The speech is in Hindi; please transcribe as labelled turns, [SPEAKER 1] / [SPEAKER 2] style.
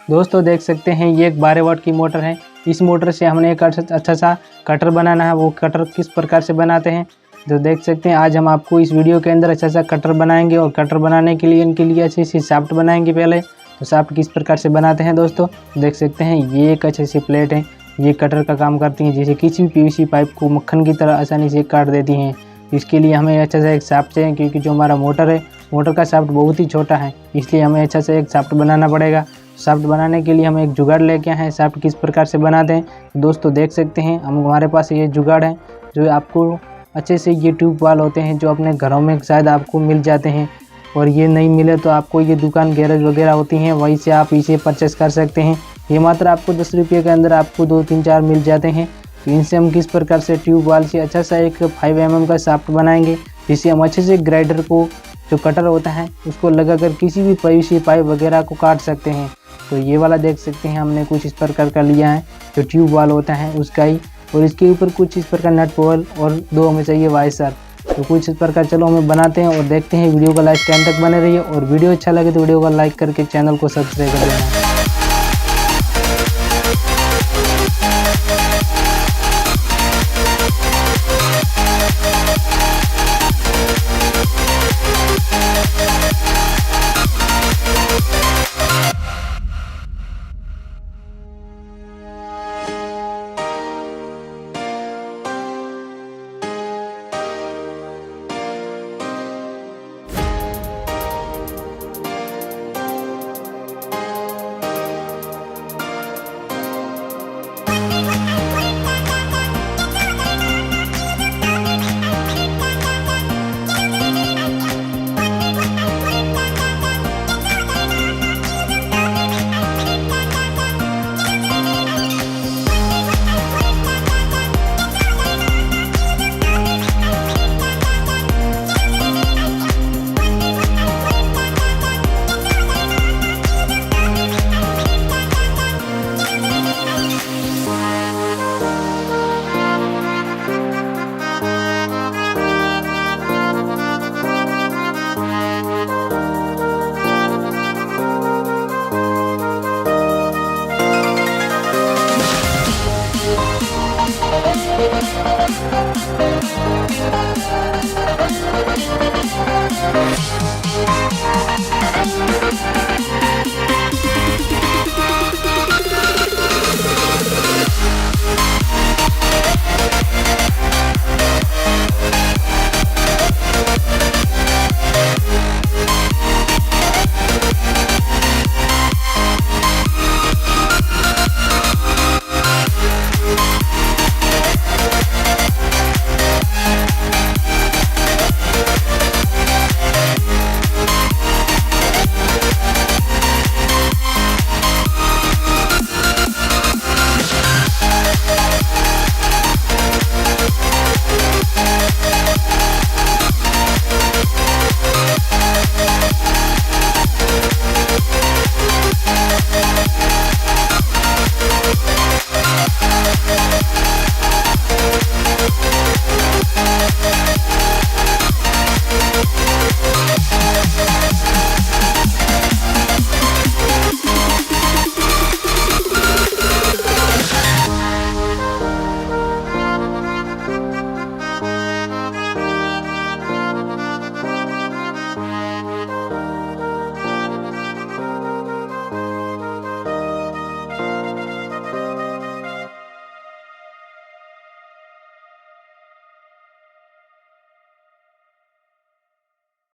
[SPEAKER 1] दोस्तों देख सकते हैं ये एक 12 वाट की मोटर है। इस मोटर से हमने एक अच्छा सा कटर बनाना है। वो कटर किस प्रकार से बनाते हैं तो देख सकते हैं। आज हम आपको इस वीडियो के अंदर अच्छा सा कटर बनाएंगे और कटर बनाने के लिए इनके लिए अच्छी सी शाफ्ट बनाएंगे। पहले तो शाफ्ट किस प्रकार से बनाते हैं दोस्तों देख सकते हैं। ये एक अच्छी सी प्लेट है, ये कटर का काम करती हैं, जैसे किसी भी पीवीसी पाइप को मक्खन की तरह आसानी से काट देती हैं। इसके लिए हमें अच्छा सा एक शाफ्ट चाहिए, क्योंकि जो हमारा मोटर है, मोटर का शाफ्ट बहुत ही छोटा है, इसलिए हमें अच्छा सा एक शाफ्ट बनाना पड़ेगा। शाफ्ट बनाने के लिए हम एक जुगाड़ लेके आए हैं। शाफ्ट किस प्रकार से बनाते हैं दोस्तों देख सकते हैं। हमारे पास ये जुगाड़ है, जो आपको अच्छे से ये ट्यूब वाल होते हैं, जो अपने घरों में शायद आपको मिल जाते हैं, और ये नहीं मिले तो आपको ये दुकान गैरेज वगैरह होती हैं, वहीं से आप इसे परचेस कर सकते हैं। ये मात्र आपको 10 रुपये के अंदर आपको 2, 3, 4 मिल जाते हैं। तो इनसे हम किस प्रकार से ट्यूब वाल से अच्छा सा एक 5 mm का शाफ्ट बनाएंगे, जिससे हम अच्छे से ग्राइंडर को, जो कटर होता है, उसको लगाकर किसी भी पीवीसी पाइप वगैरह को काट सकते हैं। तो ये वाला देख सकते हैं हमने कुछ इस प्रकार का लिया है, जो ट्यूब वाल होता है उसका ही, और इसके ऊपर कुछ इस प्रकार नट बोल्ट और 2 हमें चाहिए वाइसर। तो कुछ इस प्रकार चलो हमें बनाते हैं और देखते हैं। वीडियो को लास्ट टाइम तक बने रहिए, और वीडियो अच्छा लगे तो वीडियो को लाइक करके चैनल को सब्सक्राइब कर देना।